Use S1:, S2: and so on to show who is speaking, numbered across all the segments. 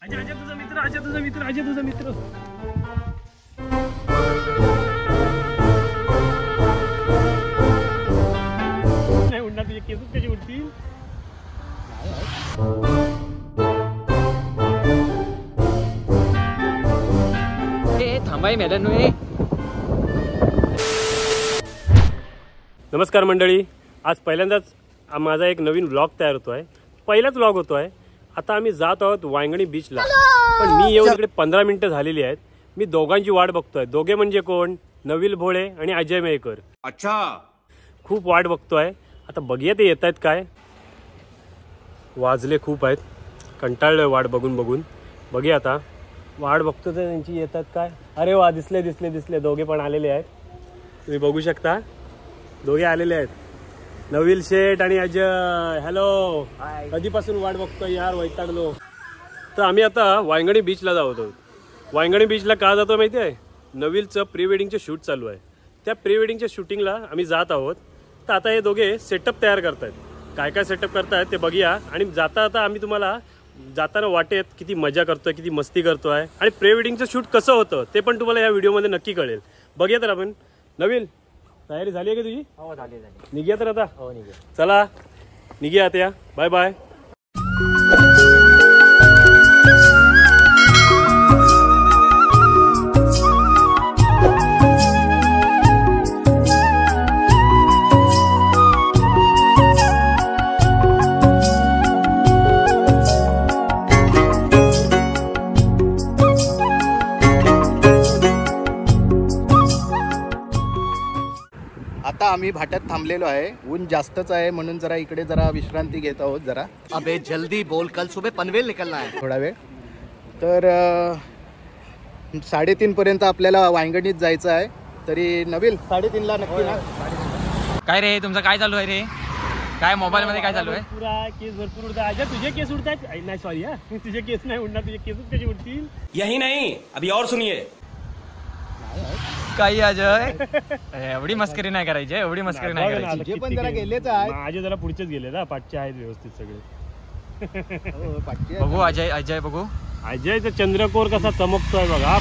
S1: अजय अजय तुझा मित्र, अजय तुझा मित्र, अजय तुझा मित्र. नाही उडणार, तुझे केसच कशी उडतील.
S2: थांबाय मॅडम.
S1: नमस्कार मंडळी, आज पहिल्यांदाच माझा एक नवीन व्लॉग तयार होतोय. पहिलाच व्लॉग होतोय. आता आम्ही जात आहोत वांगणी बीचला. पण मी येऊन इकडे 15 मिनिटं झालेली आहेत. मी दोघांची वाट बघतोय. दोघे म्हणजे कोण? नविल भोळे आणि अजय मेहकर.
S3: अच्छा,
S1: खूप वाट बघतोय. आता बघूया ते येत आहेत काय. वाजले खूप आहेत, कंटाळलोय वाट बघून बघून. बघूया आता वाट बघतो तर त्यांची येतात काय. अरे वा, दिसले दिसले दिसले. दोघे पण आलेले आहेत. तुम्ही बघू शकता, दोघे आलेले आहेत. नविल शेठ आणि अजय. हॅलो. कधीपासून वाट बघतोय यार, वैतागलो. तर आम्ही आता वांगणी बीचला जात आहोत. वांगणी बीचला का जातो माहिती आहे? नविलचं प्री वेडिंगचं शूट चालू आहे. त्या प्री वेडिंगच्या शूटिंगला आम्ही जात आहोत. तर आता हे दोघे सेटअप तयार करतायत. काय काय सेटअप करतायत ते बघूया. आणि जाता आता आम्ही तुम्हाला जाताना वाटेत किती मजा करतोय, किती मस्ती करतोय आणि प्री वेडिंगचं शूट कसं होतं ते पण तुम्हाला या व्हिडिओमध्ये नक्की कळेल. बघूया तर आपण. नविल, तयारी झाली आहे का तुझी?
S2: हो झाली.
S1: निघूया तर आता.
S2: हो निघूया.
S1: चला निघूया आता. या बाय बाय.
S4: आता आम्ही भाट्यात थांबलेलो आहे. ऊन जास्तच आहे म्हणून जरा इकडे जरा विश्रांती घेत आहोत. जरा
S3: अबे जल्दी बोल, कल सुबह पनवेल निकलना है.
S4: थोडा वेळ. तर 3:30 पर्यंत आपल्याला वांगणीत जायचं आहे. तरी नविल 3:30ला नक्की ना?
S2: काय रे तुमचं काय चालू आहे रे? काय मोबाईल मध्ये काय चालू आहे?
S1: पुरा केस भरपूर उडतात. अजय तुझे केस उडतात. नाही सॉरी हा, तुझे केस नाही उडणार. तुझे केसच कशी उडतील.
S5: यही नहीं, अभी और सुनिए.
S2: काही अजय एवढी मस्करी नाही करायची. एवढी मस्करी नाही करायची.
S4: जे पण जरा गेलेच आहे.
S1: माझे जरा पुढचेच गेले ना. पाठचे आहेत व्यवस्थित सगळे.
S4: हो, पाठची
S2: बघू अजय बघू.
S1: अजयचा चंद्रकोर कसा चमकतोय बघा.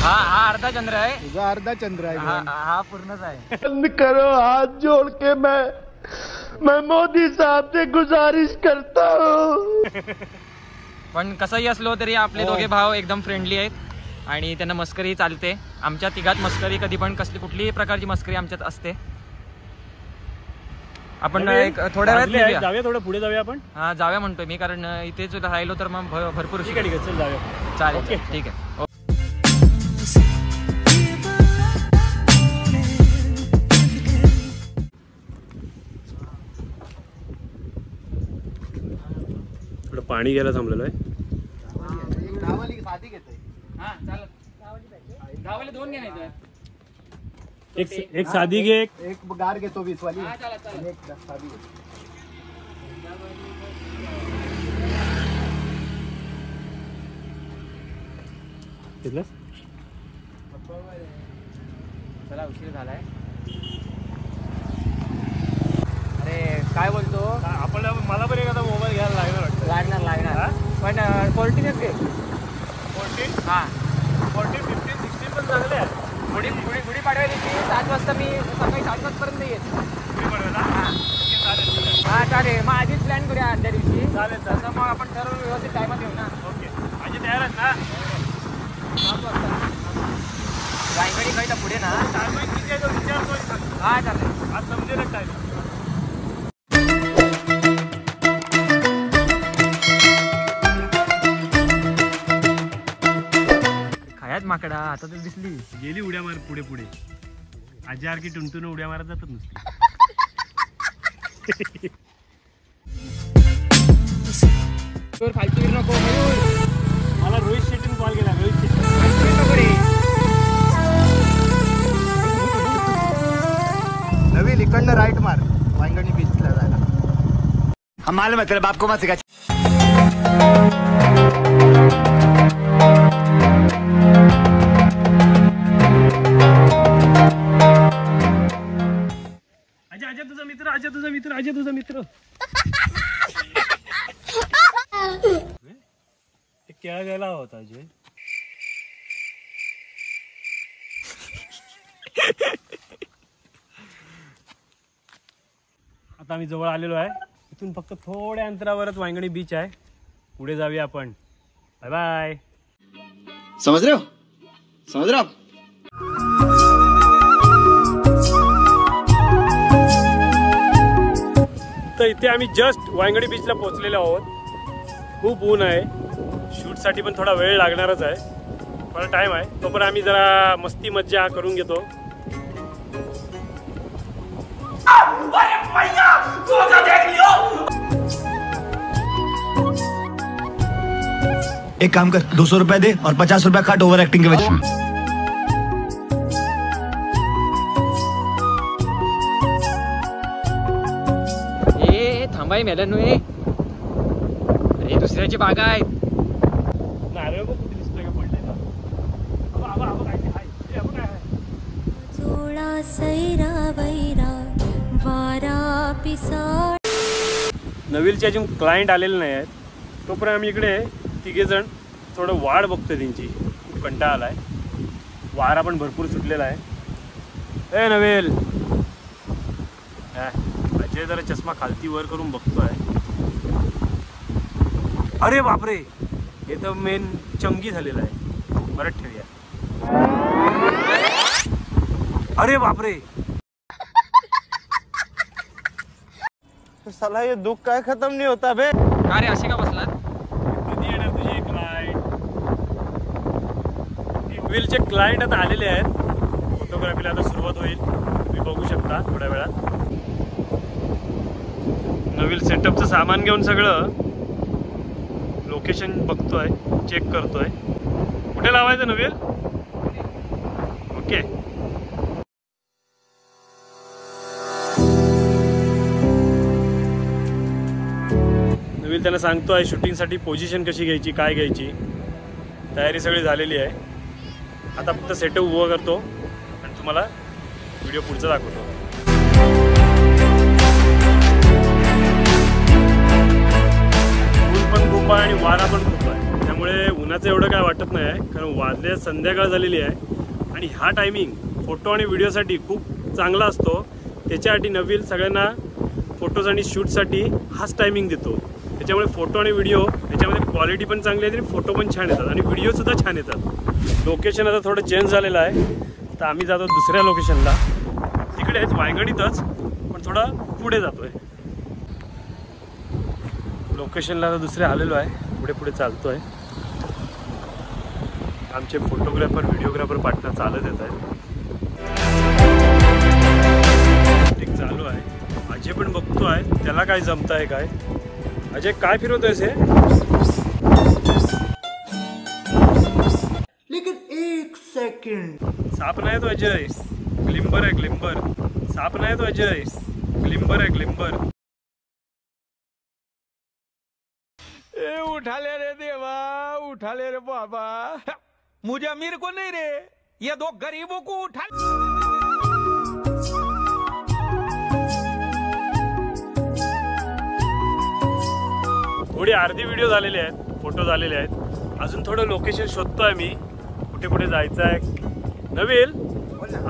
S2: हा अर्धा चंद्र आहे.
S4: तुझा अर्धा चंद्र आहे.
S2: हा पूर्णच आहे.
S6: बंद करो हाथ जोड़ के मैं मोदी साहब से गुजारिश करता हूँ.
S2: पण कसंही असलो तरी आपले दोघे भाव एकदम फ्रेंडली आहेत आणि त्यांना मस्करी चालते. आमच्या तिघात मस्करी कधी पण कुठलीही प्रकारची मस्करी आमच्यात असते. आपण एक थोड्या वेळात
S1: जाऊया, थोडं पुढे जाऊया आपण.
S2: हा जाऊया म्हणतोय मी, कारण इथेच राहिलो तर मग भरपूर
S1: ठीक आहे चल जाऊया.
S2: चालेल ठीक आहे.
S1: थोडं पाणी घ्यायला थांबलेलं आहे. एक साधी घे.
S4: एक गार घेतो 20 वाली. एक साधी घेतो.
S1: घेतलंस?
S2: चला उशीर झालाय. अरे काय बोलतो
S1: आपण? मला पण एखादा मोबाईल घ्यायला लागणार वाटतं.
S2: लागणार पण 14च घे.
S1: 14?
S2: हा
S1: 14, 15, 16 पण चांगले आहे.
S2: गुढी पाडव्या दिवशी 7 वाजता मी सकाळी 7:30 पर्यंत येत. हा चालेल. मग आधीच प्लॅन करूया आदल्या दिवशी.
S1: चालेल
S2: तसं मग आपण ठरवून व्यवस्थित टायमात येऊ ना.
S1: ओके. माझी तयार आहेत ना?
S2: 7 वाजता रायगडी खायला पुढे ना.
S1: टायमिंग किती आहे तो विचारतो.
S2: हा चालेल.
S1: आज समजेल टाइम.
S2: खायात माकडा आता तर दिसली.
S1: गेली उड्या मार पुढे पुढे. आजी टुनटुन उड्या मारत जातात नुसती.
S2: फालतू नको.
S1: मला रोहित शेट्टीने कॉल केला. रोहित शेट्टी
S4: नविल इकडनं राईट मार वांगणी बीचला जायला.
S3: हम मालूम है तेरे बाप को मत सिखा.
S1: अजय तुझा मित्र. केळा घ्यायला होता अजय. आता आम्ही जवळ आलेलो आहे. इथून फक्त थोड्या अंतरावरच वांगणी बीच आहे. पुढे जाऊया आपण. Bye bye.
S3: समझ रहे हो आप?
S1: तर इथे आम्ही जस्ट वांगणी बीचला पोहोचलेलो आहोत. खूप ऊन आहे. शूटसाठी पण थोडा वेळ लागणारच आहे. थोडा टाइम आहे. तोपर्यंत आम्ही जरा मस्ती मज्जा करून घेतो.
S3: एक काम कर, 200 रुपया दे और 50 रुपया काट ओवर एक्टिंग के वजह.
S2: ए थांबाय मेल्यानो ए. अरे दुसऱ्याची बागा आहेत.
S1: नारळ बघ कुठे दिसतोय का पडलेला.
S7: जोडा सैरा वैरा वारा पिसाळ.
S1: नवीलचे अजून क्लायंट आलेले नाही आहेत. तोपर्यंत आम्ही इकडे तिघे जण थोडं वाट बघतोय त्यांची. कंटाळा आलाय. वारा पण भरपूर सुटलेला आहे. ए नवील, अजय जरा चष्मा खालती वर करून बघतोय. अरे बापरे, हे तर मेन चंगी झालेलं आहे. परत ठेवूया. अरे बापरे,
S6: साला ये दुख काय खत्म नहीं होता बे.
S2: अरे असे का बसलात?
S1: कधी येणार तुझे क्लायंट? नवीलचे क्लायंट आता आलेले आहेत. फोटोग्राफीला आता सुरुवात होईल. तुम्ही बघू शकता थोड्या वेळात. नवील सेटअपचं सामान घेऊन सगळं लोकेशन बघतोय, चेक करतोय. कुठे लावायचं नवील? ओके. नवील त्यांना सांगतोय शूटिंगसाठी पोझिशन कशी घ्यायची, काय घ्यायची. तयारी सगळी झालेली आहे. आता फक्त सेटअप उभं करतो आणि तुम्हाला व्हिडिओ पुढचा दाखवतो. ऊन पण खूप आहे आणि वारा पण खूप आहे. त्यामुळे उन्हाचं एवढं काय वाटत नाही आहे. कारण वाजले संध्याकाळ झालेली आहे आणि हा टायमिंग फोटो आणि व्हिडिओसाठी खूप चांगला असतो. त्याच्यासाठी नवील सगळ्यांना फोटोज आणि शूटसाठी हाच टायमिंग देतो. त्याच्यामुळे फोटो आणि व्हिडिओ याच्यामध्ये क्वालिटी पण चांगली आहे आणि फोटो पण छान येतात आणि व्हिडिओसुद्धा छान येतात. लोकेशन आता थोडं चेंज झालेलं आहे. तर आम्ही जातो दुसऱ्या लोकेशनला. तिकडेच वायगणीतच पण थोडा पुढे जातोय. लोकेशनला आता दुसरे आलेलो आहे. पुढे पुढे चालतो आहे. आमचे फोटोग्राफर व्हिडिओग्राफर पार्टनर चालत येत आहेत. एक चालू आहे. अजय पण बघतोय त्याला काय जमत आहे काय. अजय काय फिरवतोयस हे?
S3: लेकिन एक सेकंड.
S1: साप नाही तो अजय, ग्लिम्बर आहे ग्लिम्बर. साप नाही तो अजय, ग्लिम्बर आहे ग्लिम्बर.
S6: ए उठा ले रे देवा, उठा ले रे बाबा. मुझे अमीर को नहीं रे, ये दो गरीबों को उठा.
S1: थोडी अर्धी व्हिडिओ झालेले आहेत, फोटो झालेले आहेत. अजून थोडं लोकेशन शोधतोय मी. कुठे कुठे जायचं आहे. नवील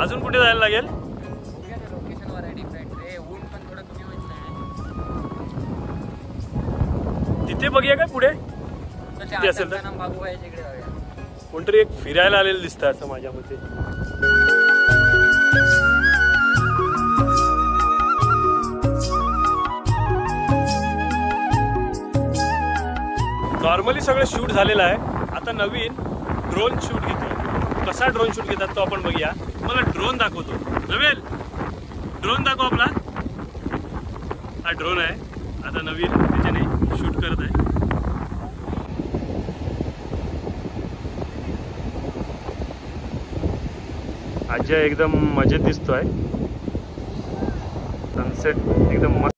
S1: अजून कुठे जायला लागेल?
S2: लोकेशनवर आहे डिफरंट रे. ऊन पण थोडं कमी होत नाही.
S1: तिथे बघूया काय पुढे
S2: तर
S1: ते असेल तर.
S2: बाबू आहे तिकडे जाऊया.
S1: कोणतरी एक फिरायला आलेलं दिसतं असं माझ्या मते. नॉर्मली सगळं शूट झालेलं आहे. आता नवीन ड्रोन शूट घेतोय. कसा ड्रोन शूट घेतात तो आपण बघूया. मला ड्रोन दाखवतो. नवीन ड्रोन दाखव आपला. हा ड्रोन आहे. आता नवीन त्याच्याने शूट करत आहे. अजय एकदम मजेत दिसतोय. सनसेट एकदम मस्त.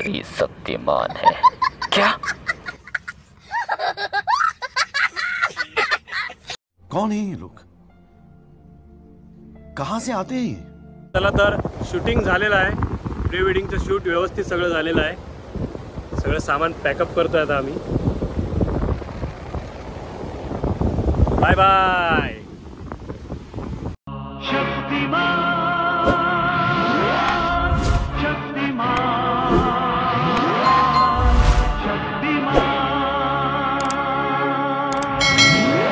S8: अंदर ही शक्तिमान है क्या?
S3: कौन है ये लोग? कहां से आते हैं ये?
S1: चला तर शूटिंग झालेलं आहे. प्री वेडिंगचं शूट व्यवस्थित सगळं झालेलं आहे. सगळं सामान पॅकअप करतोय आता आम्ही. Bye bye.